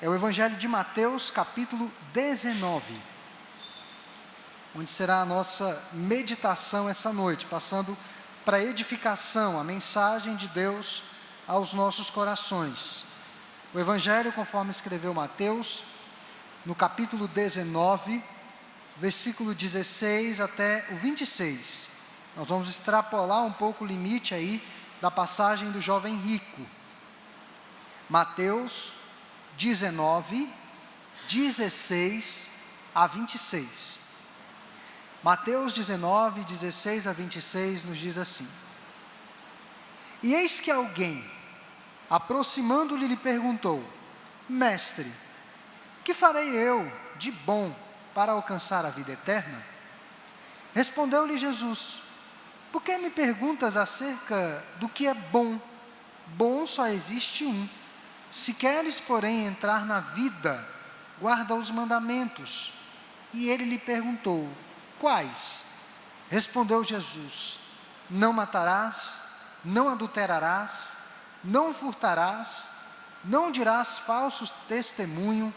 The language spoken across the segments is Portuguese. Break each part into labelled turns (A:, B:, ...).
A: É o Evangelho de Mateus, capítulo 19, onde será a nossa meditação essa noite, passando para a edificação, a mensagem de Deus aos nossos corações. O Evangelho, conforme escreveu Mateus, no capítulo 19, versículo 16 até o 26. Nós vamos extrapolar um pouco o limite aí da passagem do jovem rico. Mateus 19, 16 a 26. Mateus 19, 16 a 26 nos diz assim: E eis que alguém, aproximando-lhe, lhe perguntou: Mestre, que farei eu de bom para alcançar a vida eterna? Respondeu-lhe Jesus: Por que me perguntas acerca do que é bom? Bom só existe um. Se queres, porém, entrar na vida, guarda os mandamentos. E ele lhe perguntou: Quais? Respondeu Jesus: Não matarás, não adulterarás, não furtarás, não dirás falso testemunho,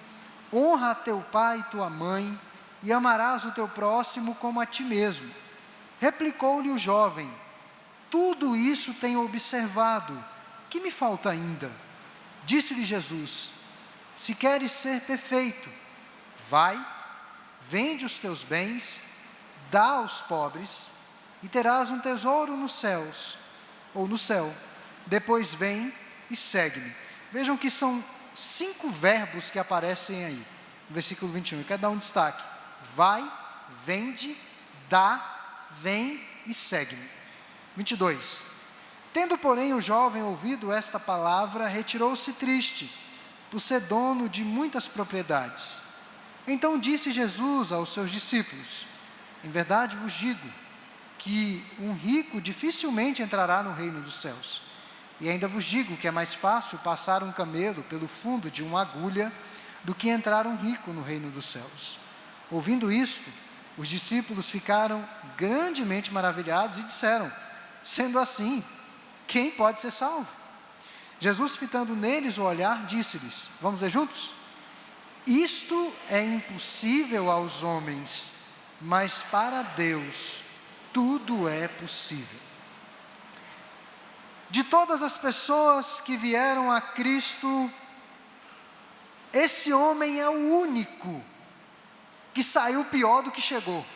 A: honra a teu pai e tua mãe, e amarás o teu próximo como a ti mesmo. Replicou-lhe o jovem: Tudo isso tenho observado, que me falta ainda? Disse-lhe Jesus: Se queres ser perfeito, vai, vende os teus bens, dá aos pobres, e terás um tesouro nos céus, ou no céu. Depois vem e segue-me. Vejam que são 5 verbos que aparecem aí, no versículo 21. Eu quero dar um destaque: vai, vende, dá, vem e segue-me. 22. Tendo, porém, o jovem ouvido esta palavra, retirou-se triste, por ser dono de muitas propriedades. Então disse Jesus aos seus discípulos: Em verdade vos digo, que um rico dificilmente entrará no reino dos céus. E ainda vos digo que é mais fácil passar um camelo pelo fundo de uma agulha, do que entrar um rico no reino dos céus. Ouvindo isto, os discípulos ficaram grandemente maravilhados e disseram: Sendo assim, quem pode ser salvo? Jesus, fitando neles o olhar, disse-lhes: Vamos ler juntos? Isto é impossível aos homens, mas para Deus tudo é possível. De todas as pessoas que vieram a Cristo, esse homem é o único que saiu pior do que chegou.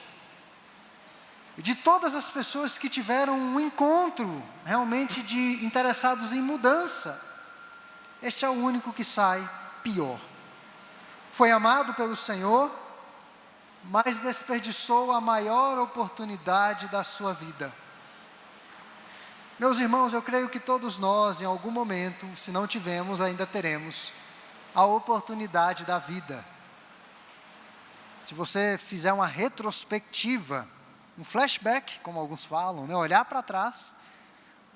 A: De todas as pessoas que tiveram um encontro realmente de interessados em mudança, este é o único que sai pior. Foi amado pelo Senhor, mas desperdiçou a maior oportunidade da sua vida. Meus irmãos, eu creio que todos nós, em algum momento, se não tivemos, ainda teremos a oportunidade da vida. Se você fizer uma retrospectiva, um flashback, como alguns falam, olhar para trás,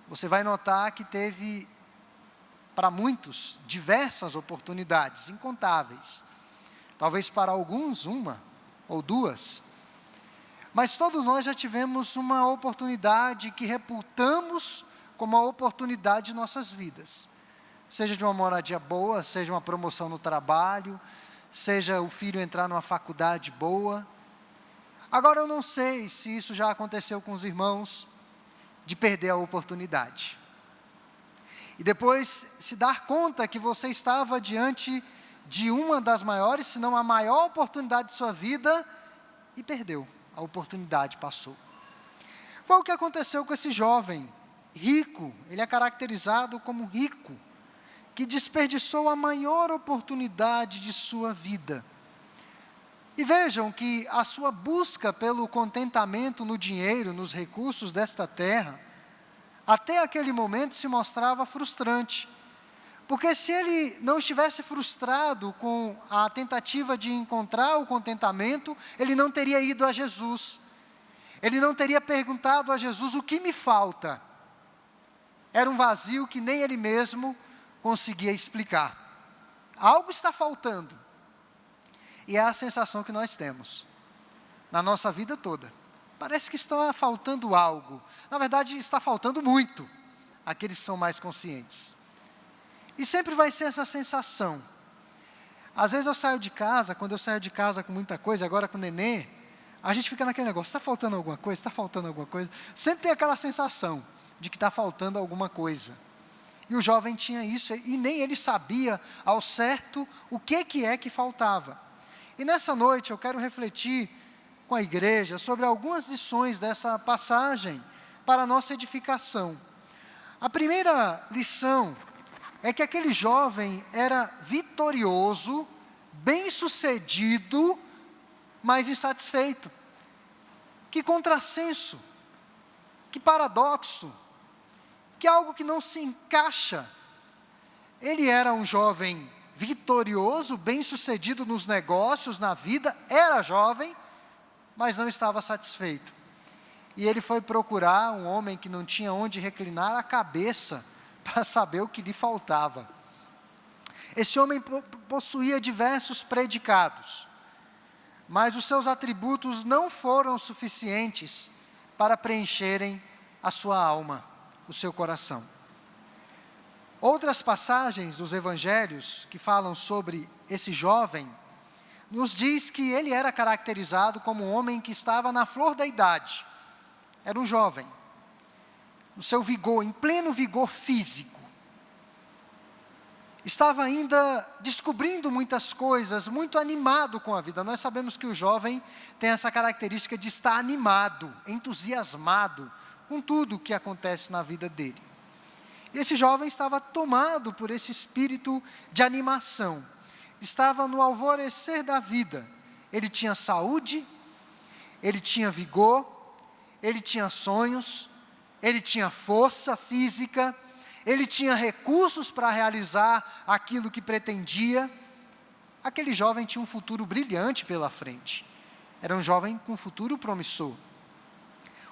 A: você vai notar que teve, para muitos, diversas oportunidades, incontáveis. Talvez para alguns, 1 ou 2. Mas todos nós já tivemos uma oportunidade que reputamos como a oportunidade de nossas vidas. Seja de uma moradia boa, seja uma promoção no trabalho, seja o filho entrar numa faculdade boa. Agora eu não sei se isso já aconteceu com os irmãos, de perder a oportunidade. E depois se dar conta que você estava diante de uma das maiores, se não a maior oportunidade de sua vida, e perdeu. A oportunidade passou. Foi o que aconteceu com esse jovem rico. Ele é caracterizado como rico, que desperdiçou a maior oportunidade de sua vida. E vejam que a sua busca pelo contentamento no dinheiro, nos recursos desta terra, até aquele momento se mostrava frustrante. Porque se ele não estivesse frustrado com a tentativa de encontrar o contentamento, ele não teria ido a Jesus. Ele não teria perguntado a Jesus: o que me falta? Era um vazio que nem ele mesmo conseguia explicar. Algo está faltando. E é a sensação que nós temos na nossa vida toda. Parece que está faltando algo. Na verdade, está faltando muito, aqueles que são mais conscientes. E sempre vai ser essa sensação. Às vezes eu saio de casa, quando eu saio de casa com muita coisa, agora com o nenê, a gente fica naquele negócio, está faltando alguma coisa? Está faltando alguma coisa? Sempre tem aquela sensação de que está faltando alguma coisa. E o jovem tinha isso, e nem ele sabia ao certo o que é que faltava. E nessa noite eu quero refletir com a igreja sobre algumas lições dessa passagem para a nossa edificação. A primeira lição é que aquele jovem era vitorioso, bem-sucedido, mas insatisfeito. Que contrassenso, que paradoxo, que algo que não se encaixa. Ele era um jovem vitorioso, bem-sucedido nos negócios, na vida, era jovem, mas não estava satisfeito. E ele foi procurar um homem que não tinha onde reclinar a cabeça para saber o que lhe faltava. Esse homem possuía diversos predicados, mas os seus atributos não foram suficientes para preencherem a sua alma, o seu coração. Outras passagens dos evangelhos que falam sobre esse jovem, nos diz que ele era caracterizado como um homem que estava na flor da idade. Era um jovem, no seu vigor, em pleno vigor físico. Estava ainda descobrindo muitas coisas, muito animado com a vida. Nós sabemos que o jovem tem essa característica de estar animado, entusiasmado com tudo o que acontece na vida dele. E esse jovem estava tomado por esse espírito de animação. Estava no alvorecer da vida. Ele tinha saúde, ele tinha vigor, ele tinha sonhos, ele tinha força física, ele tinha recursos para realizar aquilo que pretendia. Aquele jovem tinha um futuro brilhante pela frente. Era um jovem com um futuro promissor.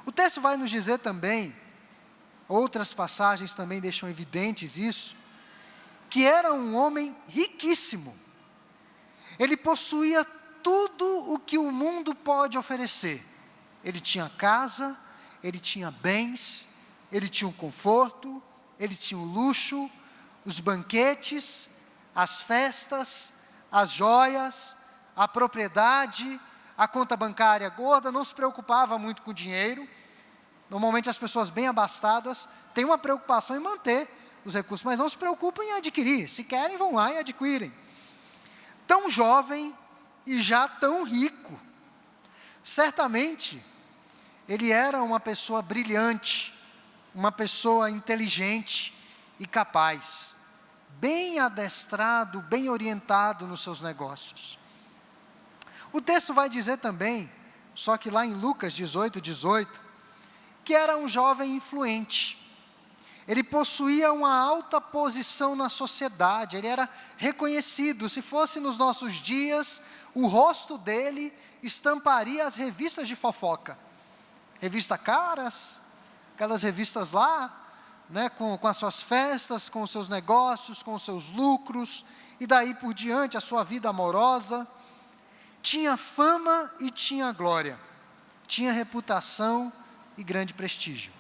A: O texto vai nos dizer também, outras passagens também deixam evidentes isso, que era um homem riquíssimo. Ele possuía tudo o que o mundo pode oferecer. Ele tinha casa, ele tinha bens, ele tinha o conforto, ele tinha o luxo, os banquetes, as festas, as joias, a propriedade, a conta bancária gorda, não se preocupava muito com o dinheiro. Normalmente as pessoas bem abastadas têm uma preocupação em manter os recursos, mas não se preocupam em adquirir. Se querem, vão lá e adquirem. Tão jovem e já tão rico. Certamente, ele era uma pessoa brilhante, uma pessoa inteligente e capaz, bem adestrado, bem orientado nos seus negócios. O texto vai dizer também, só que lá em Lucas 18, que era um jovem influente. Ele possuía uma alta posição na sociedade, ele era reconhecido. Se fosse nos nossos dias, o rosto dele estamparia as revistas de fofoca. Revista Caras, aquelas revistas lá, né, com as suas festas, com os seus negócios, com os seus lucros, e daí por diante a sua vida amorosa. Tinha fama e tinha glória, tinha reputação e grande prestígio.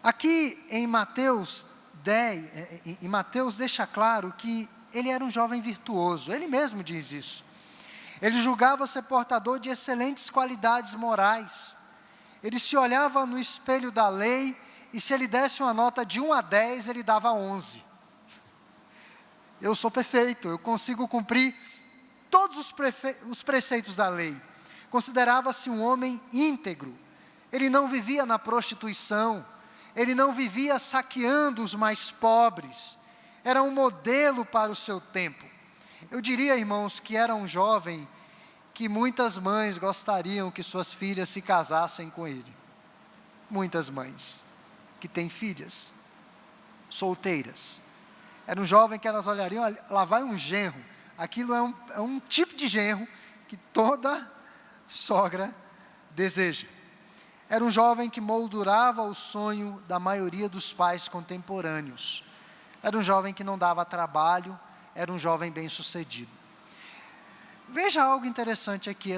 A: Aqui em Mateus 10, em Mateus deixa claro que ele era um jovem virtuoso, ele mesmo diz isso. Ele julgava ser portador de excelentes qualidades morais. Ele se olhava no espelho da lei e se ele desse uma nota de 1 a 10, ele dava 11. Eu sou perfeito, eu consigo cumprir todos os preceitos da lei. Considerava-se um homem íntegro. Ele não vivia na prostituição, ele não vivia saqueando os mais pobres. Era um modelo para o seu tempo. Eu diria, irmãos, que era um jovem que muitas mães gostariam que suas filhas se casassem com ele. Muitas mães que têm filhas solteiras. Era um jovem que elas olhariam, lá vai um genro. Aquilo é um tipo de genro que toda sogra deseja. Era um jovem que moldurava o sonho da maioria dos pais contemporâneos. Era um jovem que não dava trabalho, era um jovem bem-sucedido. Veja algo interessante aqui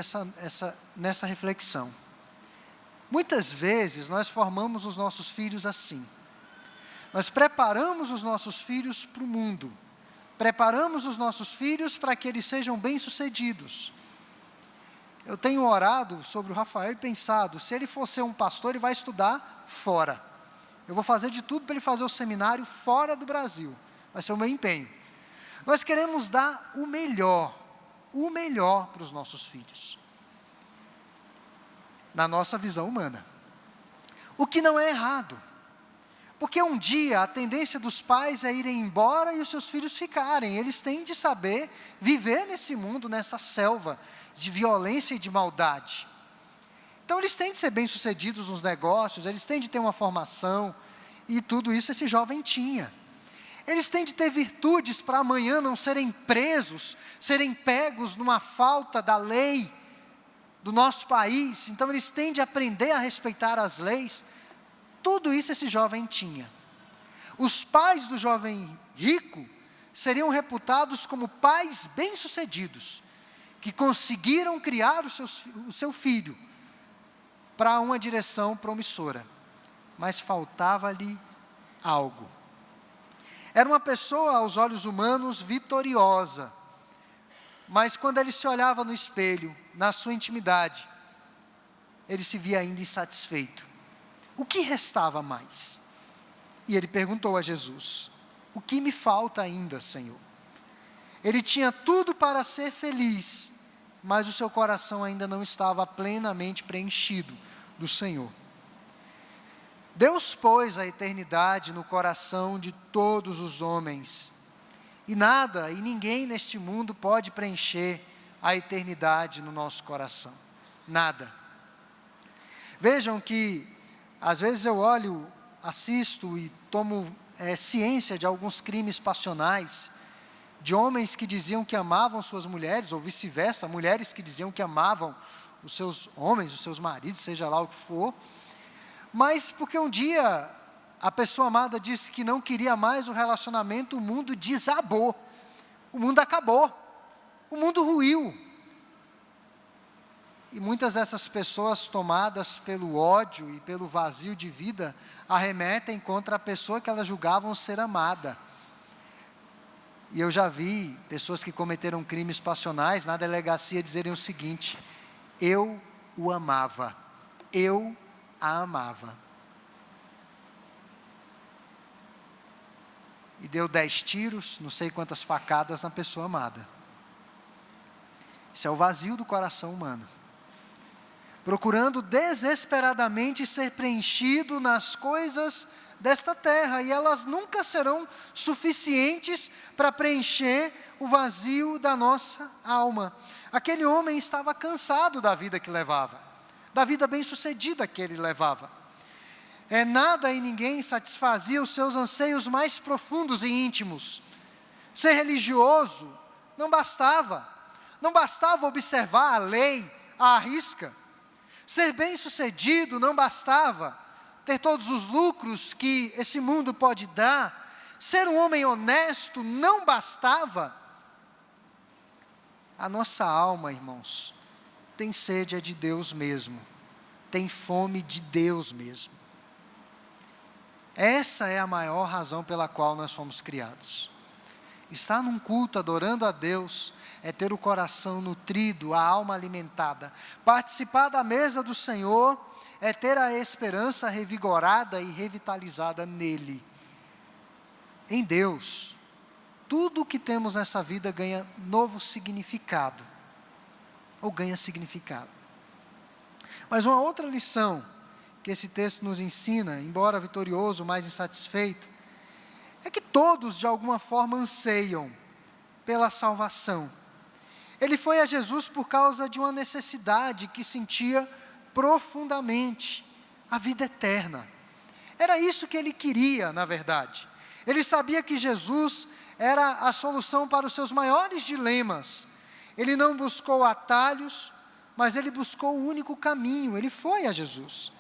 A: nessa reflexão. Muitas vezes nós formamos os nossos filhos assim. Nós preparamos os nossos filhos para o mundo, preparamos os nossos filhos para que eles sejam bem-sucedidos. Eu tenho orado sobre o Rafael e pensado, se ele for ser um pastor, ele vai estudar fora. Eu vou fazer de tudo para ele fazer o seminário fora do Brasil. Vai ser o meu empenho. Nós queremos dar o melhor para os nossos filhos. Na nossa visão humana. O que não é errado. Porque um dia a tendência dos pais é irem embora e os seus filhos ficarem. Eles têm de saber viver nesse mundo, nessa selva de violência e de maldade. Então eles têm de ser bem-sucedidos nos negócios, eles têm de ter uma formação, e tudo isso esse jovem tinha. Eles têm de ter virtudes para amanhã não serem presos, serem pegos numa falta da lei do nosso país. Então eles têm de aprender a respeitar as leis. Tudo isso esse jovem tinha. Os pais do jovem rico seriam reputados como pais bem-sucedidos, que conseguiram criar o seu filho para uma direção promissora, mas faltava-lhe algo. Era uma pessoa, aos olhos humanos, vitoriosa, mas quando ele se olhava no espelho, na sua intimidade, ele se via ainda insatisfeito. O que restava mais? E ele perguntou a Jesus: o que me falta ainda, Senhor? Ele tinha tudo para ser feliz, mas o seu coração ainda não estava plenamente preenchido do Senhor. Deus pôs a eternidade no coração de todos os homens, e nada e ninguém neste mundo pode preencher a eternidade no nosso coração. Nada. Vejam que, às vezes eu olho, assisto e tomo ciência de alguns crimes passionais, de homens que diziam que amavam suas mulheres, ou vice-versa, mulheres que diziam que amavam os seus homens, os seus maridos, seja lá o que for, mas porque um dia a pessoa amada disse que não queria mais o relacionamento, o mundo desabou, o mundo acabou, o mundo ruiu. E muitas dessas pessoas, tomadas pelo ódio e pelo vazio de vida, arremetem contra a pessoa que elas julgavam ser amada. E eu já vi pessoas que cometeram crimes passionais na delegacia dizerem o seguinte: eu o amava, eu a amava. E deu 10 tiros, não sei quantas facadas na pessoa amada. Isso é o vazio do coração humano, procurando desesperadamente ser preenchido nas coisas desta terra, e elas nunca serão suficientes para preencher o vazio da nossa alma. Aquele homem estava cansado da vida que levava, da vida bem-sucedida que ele levava. Nada e ninguém satisfazia os seus anseios mais profundos e íntimos. Ser religioso não bastava observar a lei à risca. Ser bem-sucedido não bastava ter todos os lucros que esse mundo pode dar. Ser um homem honesto não bastava. A nossa alma, irmãos, tem sede de Deus mesmo, tem fome de Deus mesmo. Essa é a maior razão pela qual nós fomos criados. Estar num culto adorando a Deus é ter o coração nutrido, a alma alimentada. Participar da mesa do Senhor é ter a esperança revigorada e revitalizada nele. Em Deus, tudo o que temos nessa vida ganha novo significado, ou ganha significado. Mas uma outra lição que esse texto nos ensina, embora vitorioso, mas insatisfeito, é que todos de alguma forma anseiam pela salvação. Ele foi a Jesus por causa de uma necessidade que sentia profundamente, a vida eterna. Era isso que ele queria, na verdade. Ele sabia que Jesus era a solução para os seus maiores dilemas. Ele não buscou atalhos, mas ele buscou o único caminho. Ele foi a Jesus.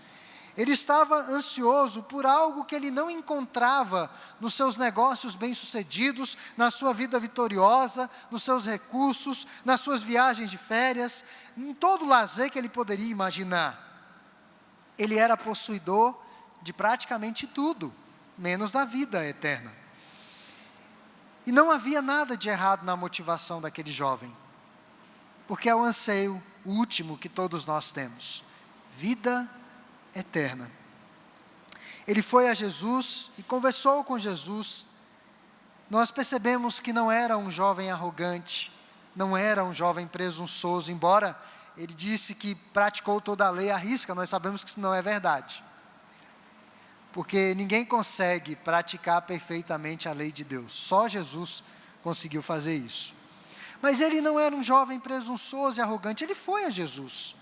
A: Ele estava ansioso por algo que ele não encontrava nos seus negócios bem-sucedidos, na sua vida vitoriosa, nos seus recursos, nas suas viagens de férias, em todo o lazer que ele poderia imaginar. Ele era possuidor de praticamente tudo, menos da vida eterna. E não havia nada de errado na motivação daquele jovem, porque é o anseio último que todos nós temos: vida eterna. Ele foi a Jesus e conversou com Jesus. Nós percebemos que não era um jovem arrogante, não era um jovem presunçoso, embora ele disse que praticou toda a lei à risca. Nós sabemos que isso não é verdade, porque ninguém consegue praticar perfeitamente a lei de Deus, só Jesus conseguiu fazer isso. Mas ele não era um jovem presunçoso e arrogante, ele foi a Jesus.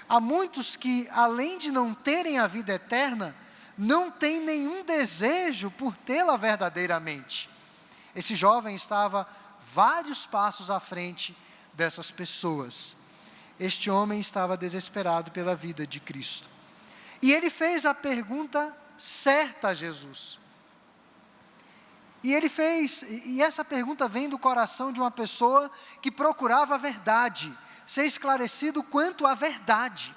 A: Há muitos que, além de não terem a vida eterna, não têm nenhum desejo por tê-la verdadeiramente. Esse jovem estava vários passos à frente dessas pessoas. Este homem estava desesperado pela vida de Cristo. E ele fez a pergunta certa a Jesus. E essa pergunta vem do coração de uma pessoa que procurava a verdade, ser esclarecido quanto à verdade.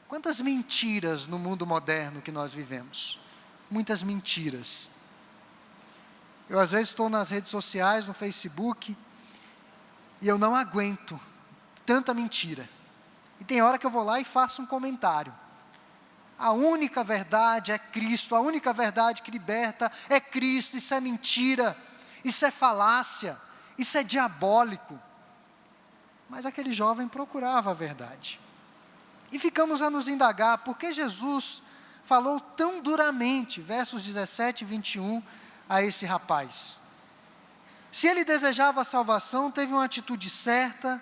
A: Quantas mentiras no mundo moderno que nós vivemos? Muitas mentiras. Eu às vezes estou nas redes sociais, no Facebook, e eu não aguento tanta mentira. E tem hora que eu vou lá e faço um comentário. A única verdade é Cristo, a única verdade que liberta é Cristo. Isso é mentira, isso é falácia, isso é diabólico. Mas aquele jovem procurava a verdade. E ficamos a nos indagar, por que Jesus falou tão duramente, versos 17 e 21, a esse rapaz? Se ele desejava a salvação, teve uma atitude certa,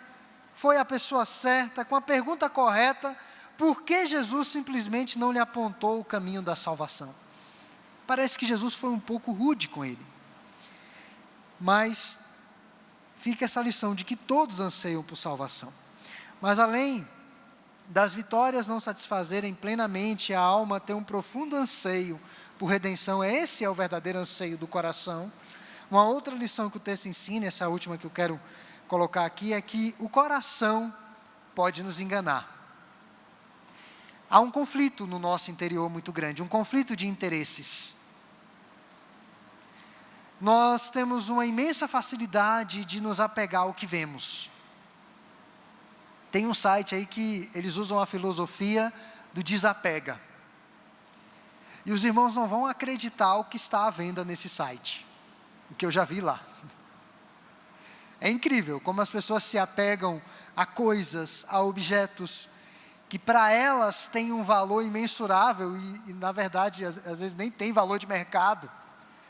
A: foi a pessoa certa, com a pergunta correta, por que Jesus simplesmente não lhe apontou o caminho da salvação? Parece que Jesus foi um pouco rude com ele. Mas fica essa lição de que todos anseiam por salvação. Mas além das vitórias não satisfazerem plenamente a alma, ter um profundo anseio por redenção, esse é o verdadeiro anseio do coração. Uma outra lição que o texto ensina, essa última que eu quero colocar aqui, é que o coração pode nos enganar. Há um conflito no nosso interior muito grande, um conflito de interesses. Nós temos uma imensa facilidade de nos apegar ao que vemos. Tem um site aí que eles usam a filosofia do desapega. E os irmãos não vão acreditar o que está à venda nesse site, o que eu já vi lá. É incrível como as pessoas se apegam a coisas, a objetos, que para elas têm um valor imensurável e na verdade, às vezes nem tem valor de mercado,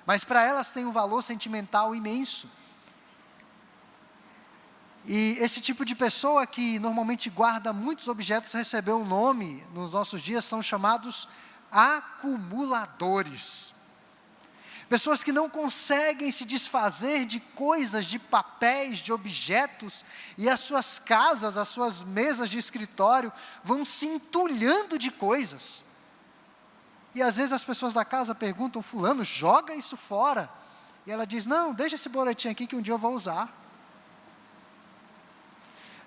A: mas para elas tem um valor sentimental imenso. E esse tipo de pessoa que normalmente guarda muitos objetos, recebeu um nome, nos nossos dias são chamados acumuladores. Pessoas que não conseguem se desfazer de coisas, de papéis, de objetos, e as suas casas, as suas mesas de escritório vão se entulhando de coisas. E às vezes as pessoas da casa perguntam: fulano, joga isso fora. E ela diz: não, deixa esse boletim aqui que um dia eu vou usar.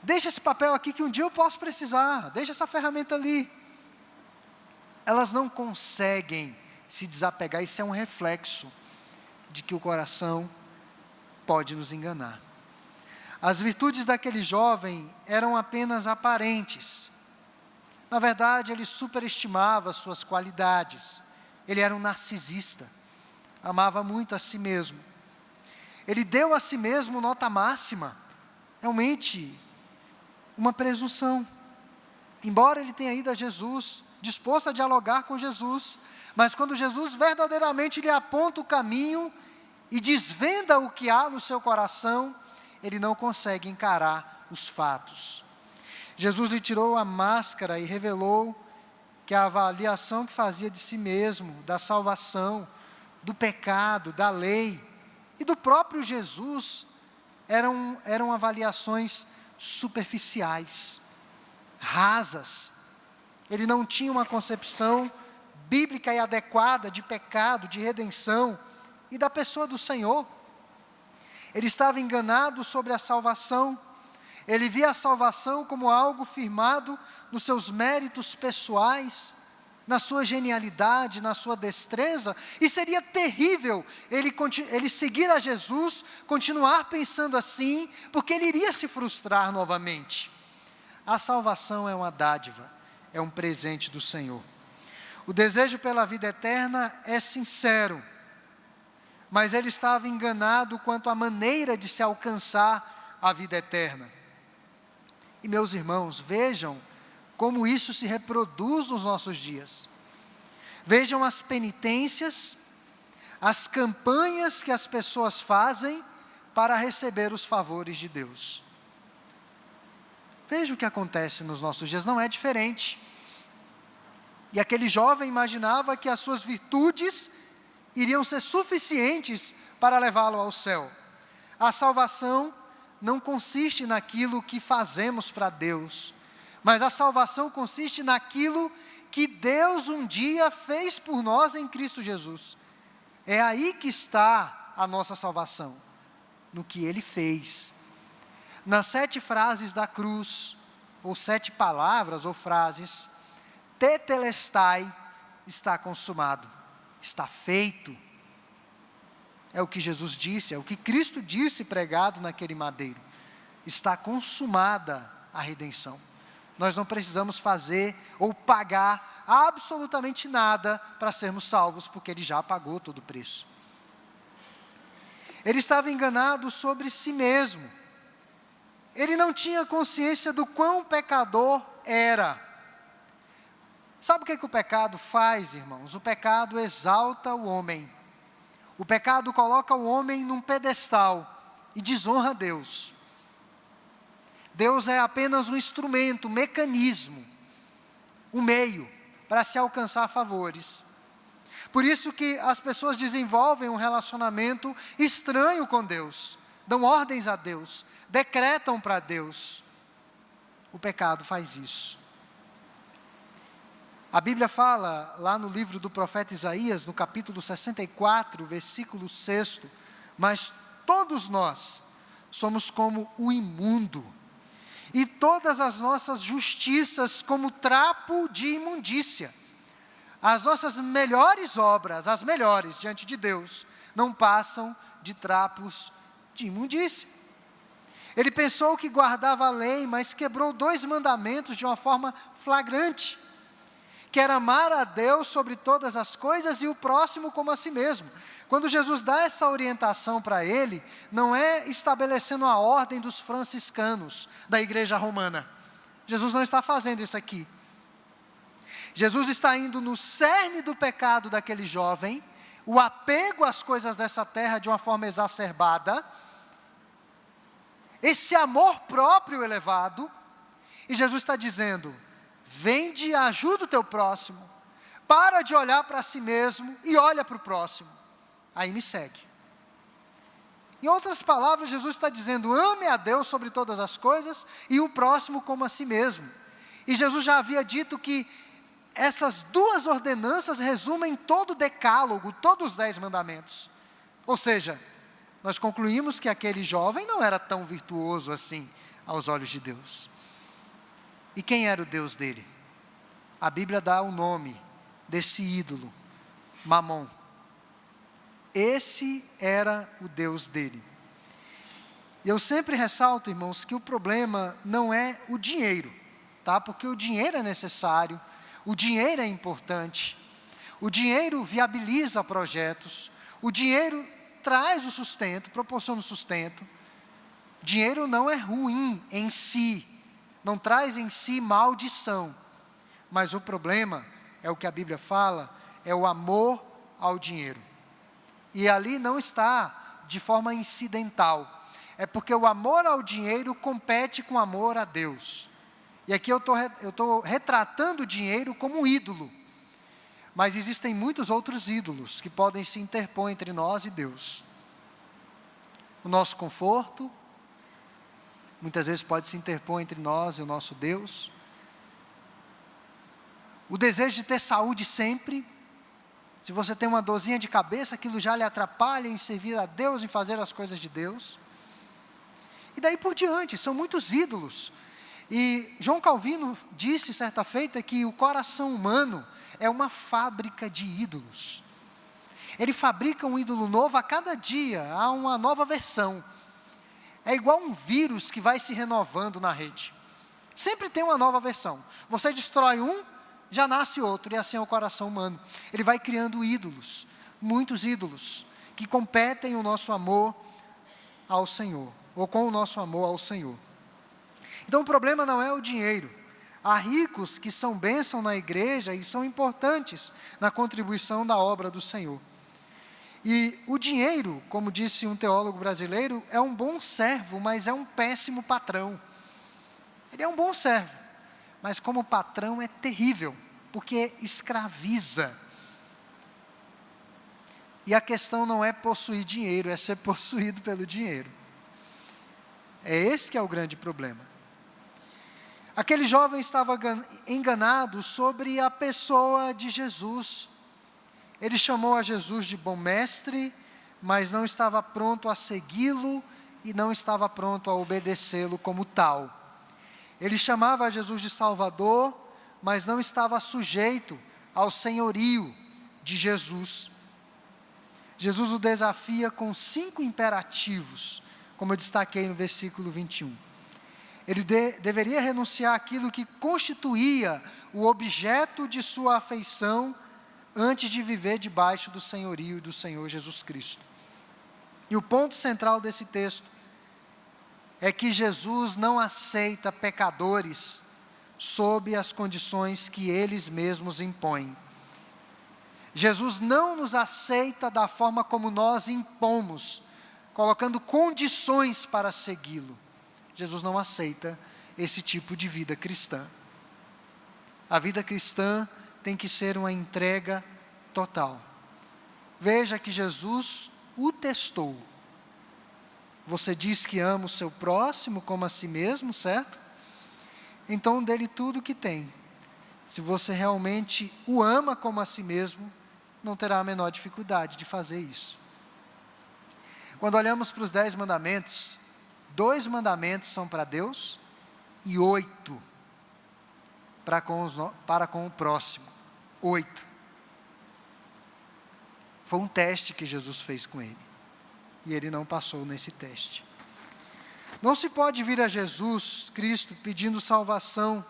A: Deixa esse papel aqui que um dia eu posso precisar. Deixa essa ferramenta ali. Elas não conseguem se desapegar. Isso é um reflexo de que o coração pode nos enganar. As virtudes daquele jovem eram apenas aparentes. Na verdade, ele superestimava suas qualidades. Ele era um narcisista. Amava muito a si mesmo. Ele deu a si mesmo nota máxima. Realmente, uma presunção. Embora ele tenha ido a Jesus, disposto a dialogar com Jesus, mas quando Jesus verdadeiramente lhe aponta o caminho e desvenda o que há no seu coração, ele não consegue encarar os fatos. Jesus lhe tirou a máscara e revelou que a avaliação que fazia de si mesmo, da salvação, do pecado, da lei e do próprio Jesus, eram avaliações superficiais, rasas. Ele não tinha uma concepção bíblica e adequada de pecado, de redenção e da pessoa do Senhor. Ele estava enganado sobre a salvação. Ele via a salvação como algo firmado nos seus méritos pessoais, na sua genialidade, na sua destreza, e seria terrível ele seguir a Jesus, continuar pensando assim, porque ele iria se frustrar novamente. A salvação é uma dádiva, é um presente do Senhor. O desejo pela vida eterna é sincero, mas ele estava enganado quanto à maneira de se alcançar a vida eterna. E meus irmãos, vejam como isso se reproduz nos nossos dias. Vejam as penitências, as campanhas que as pessoas fazem para receber os favores de Deus. Veja o que acontece nos nossos dias, não é diferente. E aquele jovem imaginava que as suas virtudes iriam ser suficientes para levá-lo ao céu. A salvação não consiste naquilo que fazemos para Deus, mas a salvação consiste naquilo que Deus um dia fez por nós em Cristo Jesus. É aí que está a nossa salvação, no que Ele fez. Nas 7 frases da cruz, ou 7 palavras ou frases, tetelestai, está consumado, está feito. É o que Jesus disse, é o que Cristo disse pregado naquele madeiro. Está consumada a redenção. Nós não precisamos fazer ou pagar absolutamente nada para sermos salvos, porque Ele já pagou todo o preço. Ele estava enganado sobre si mesmo. Ele não tinha consciência do quão pecador era. Sabe o que o pecado faz, irmãos? O pecado exalta o homem. O pecado coloca o homem num pedestal e desonra Deus. Deus é apenas um instrumento, um mecanismo, um meio para se alcançar favores. Por isso que as pessoas desenvolvem um relacionamento estranho com Deus, dão ordens a Deus, decretam para Deus. O pecado faz isso. A Bíblia fala, lá no livro do profeta Isaías, no capítulo 64, versículo 6, mas todos nós somos como o imundo, e todas as nossas justiças como trapo de imundícia. As nossas melhores obras, as melhores diante de Deus, não passam de trapos de imundícia. Ele pensou que guardava a lei, mas quebrou 2 mandamentos de uma forma flagrante, que era amar a Deus sobre todas as coisas e o próximo como a si mesmo. Quando Jesus dá essa orientação para ele, não é estabelecendo a ordem dos franciscanos da igreja romana. Jesus não está fazendo isso aqui. Jesus está indo no cerne do pecado daquele jovem, o apego às coisas dessa terra de uma forma exacerbada, esse amor próprio elevado, e Jesus está dizendo: vende e ajuda o teu próximo, para de olhar para si mesmo e olha para o próximo, aí me segue. Em outras palavras, Jesus está dizendo: ame a Deus sobre todas as coisas e o próximo como a si mesmo. E Jesus já havia dito que essas 2 ordenanças resumem todo o decálogo, todos os 10 mandamentos. Ou seja, nós concluímos que aquele jovem não era tão virtuoso assim aos olhos de Deus. E quem era o Deus dele? A Bíblia dá o nome desse ídolo, Mamon. Esse era o Deus dele. E eu sempre ressalto, irmãos, que o problema não é o dinheiro, tá? Porque o dinheiro é necessário, o dinheiro é importante, o dinheiro viabiliza projetos, o dinheiro traz o sustento, proporciona o sustento. Dinheiro não é ruim em si, não traz em si maldição, mas o problema, é o que a Bíblia fala, é o amor ao dinheiro. E ali não está de forma incidental, é porque o amor ao dinheiro compete com o amor a Deus. E aqui eu estou retratando o dinheiro como um ídolo, mas existem muitos outros ídolos que podem se interpor entre nós e Deus. O nosso conforto, muitas vezes pode se interpor entre nós e o nosso Deus. O desejo de ter saúde sempre. Se você tem uma dorzinha de cabeça, aquilo já lhe atrapalha em servir a Deus, em fazer as coisas de Deus. E daí por diante, são muitos ídolos. E João Calvino disse certa feita que o coração humano é uma fábrica de ídolos. Ele fabrica um ídolo novo a cada dia, há uma nova versão. É igual um vírus que vai se renovando na rede. Sempre tem uma nova versão. Você destrói um, já nasce outro, e assim é o coração humano. Ele vai criando ídolos, muitos ídolos, que competem o nosso amor ao Senhor, ou com o nosso amor ao Senhor. Então o problema não é o dinheiro. Há ricos que são bênção na igreja e são importantes na contribuição da obra do Senhor. E o dinheiro, como disse um teólogo brasileiro, é um bom servo, mas é um péssimo patrão. Ele é um bom servo, mas como patrão é terrível, porque escraviza. E a questão não é possuir dinheiro, é ser possuído pelo dinheiro. É esse que é o grande problema. Aquele jovem estava enganado sobre a pessoa de Jesus. Ele chamou a Jesus de bom mestre, mas não estava pronto a segui-lo e não estava pronto a obedecê-lo como tal. Ele chamava a Jesus de Salvador, mas não estava sujeito ao senhorio de Jesus. Jesus o desafia com 5 imperativos, como eu destaquei no versículo 21. Ele deveria renunciar àquilo que constituía o objeto de sua afeição antes de viver debaixo do senhorio do Senhor Jesus Cristo. E o ponto central desse texto é que Jesus não aceita pecadores sob as condições que eles mesmos impõem. Jesus não nos aceita da forma como nós impomos, colocando condições para segui-lo. Jesus não aceita esse tipo de vida cristã. A vida cristã tem que ser uma entrega total. Veja que Jesus o testou. Você diz que ama o seu próximo como a si mesmo, certo? Então dê-lhe tudo o que tem. Se você realmente o ama como a si mesmo, não terá a menor dificuldade de fazer isso. Quando olhamos para os 10 mandamentos, 2 mandamentos são para Deus e 8 para com o próximo. 8. Foi um teste que Jesus fez com ele. E ele não passou nesse teste. Não se pode vir a Jesus Cristo pedindo salvação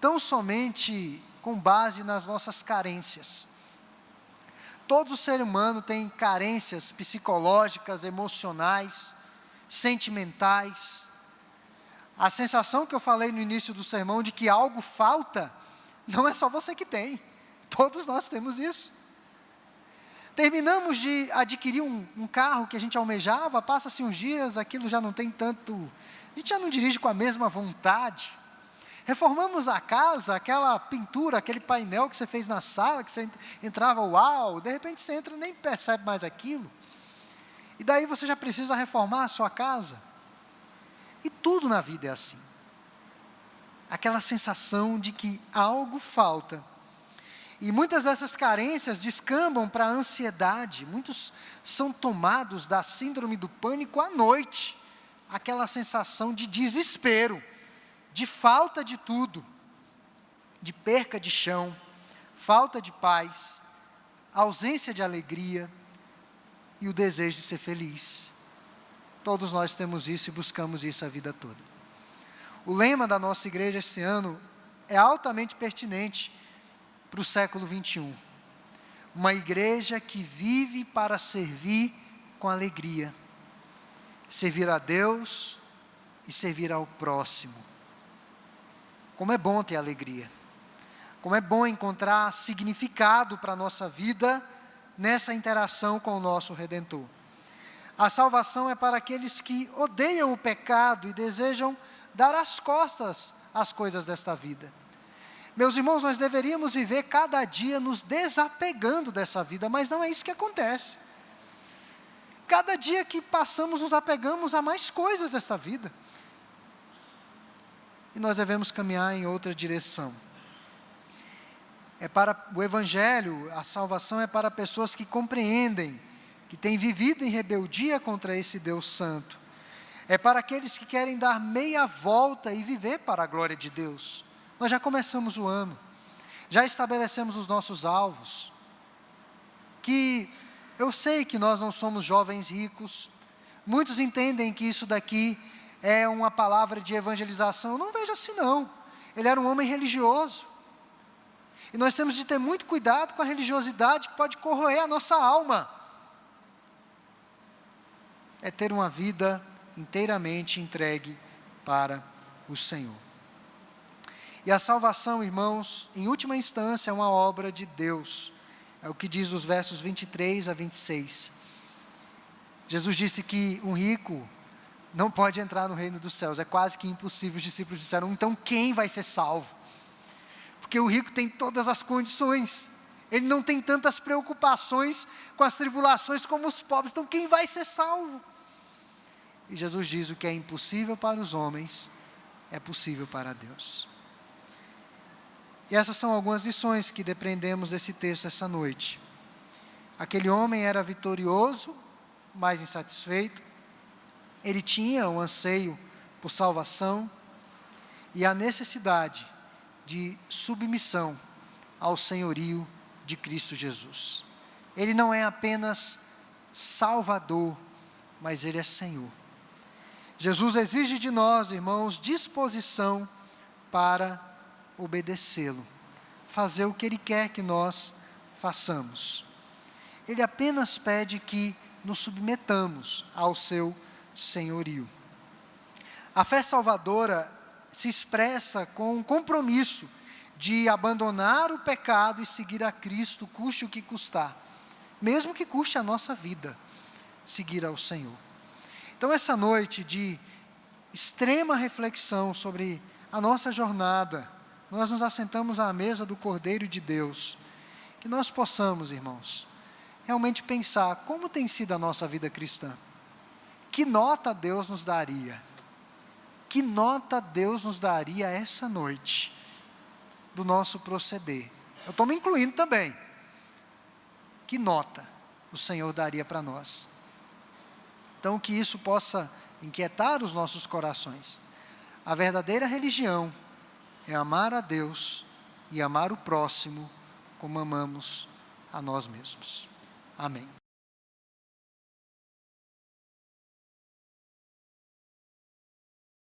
A: tão somente com base nas nossas carências. Todo ser humano tem carências psicológicas, emocionais, sentimentais. A sensação que eu falei no início do sermão de que algo falta, não é só você que tem. Todos nós temos isso. Terminamos de adquirir um carro que a gente almejava, passa-se uns dias, aquilo já não tem tanto... A gente já não dirige com a mesma vontade. Reformamos a casa, aquela pintura, aquele painel que você fez na sala, que você entrava, uau, de repente você entra e nem percebe mais aquilo. E daí você já precisa reformar a sua casa. E tudo na vida é assim. Aquela sensação de que algo falta. E muitas dessas carências descambam para a ansiedade. Muitos são tomados da síndrome do pânico à noite. Aquela sensação de desespero, de falta de tudo, de perca de chão, falta de paz, ausência de alegria e o desejo de ser feliz. Todos nós temos isso e buscamos isso a vida toda. O lema da nossa igreja esse ano é altamente pertinente para o século 21. Uma igreja que vive para servir com alegria. Servir a Deus e servir ao próximo. Como é bom ter alegria. Como é bom encontrar significado para a nossa vida nessa interação com o nosso Redentor. A salvação é para aqueles que odeiam o pecado e desejam dar as costas às coisas desta vida. Meus irmãos, nós deveríamos viver cada dia nos desapegando dessa vida, mas não é isso que acontece. Cada dia que passamos, nos apegamos a mais coisas desta vida. E nós devemos caminhar em outra direção. É para o Evangelho, a salvação é para pessoas que compreendem, que têm vivido em rebeldia contra esse Deus Santo. É para aqueles que querem dar meia volta e viver para a glória de Deus. Nós já começamos o ano. já estabelecemos os nossos alvos, que eu sei que nós não somos jovens ricos, muitos entendem que isso daqui é uma palavra de evangelização. Eu não vejo assim não. Ele era um homem religioso, e nós temos de ter muito cuidado com a religiosidade que pode corroer a nossa alma. É ter uma vida inteiramente entregue para o Senhor. E a salvação, irmãos, em última instância, é uma obra de Deus. É o que diz os versos 23 a 26. Jesus disse que um rico não pode entrar no reino dos céus. É quase que impossível. Os discípulos disseram: então quem vai ser salvo? Porque o rico tem todas as condições. Ele não tem tantas preocupações com as tribulações como os pobres. Então quem vai ser salvo? E Jesus diz: o que é impossível para os homens é possível para Deus. E essas são algumas lições que depreendemos desse texto essa noite. Aquele homem era vitorioso, mas insatisfeito. Ele tinha um anseio por salvação e a necessidade de submissão ao senhorio de Cristo Jesus. Ele não é apenas Salvador, mas Ele é Senhor. Jesus exige de nós, irmãos, disposição para obedecê-lo, fazer o que Ele quer que nós façamos. Ele apenas pede que nos submetamos ao seu senhorio. A fé salvadora se expressa com um compromisso de abandonar o pecado e seguir a Cristo, custe o que custar, mesmo que custe a nossa vida, seguir ao Senhor. Então, essa noite de extrema reflexão sobre a nossa jornada, nós nos assentamos à mesa do Cordeiro de Deus, que nós possamos, irmãos, realmente pensar como tem sido a nossa vida cristã. Que nota Deus nos daria? Que nota Deus nos daria essa noite do nosso proceder? Eu estou me incluindo também. Que nota o Senhor daria para nós? Então, que isso possa inquietar os nossos corações. A verdadeira religião é amar a Deus e amar o próximo como amamos a nós mesmos. Amém.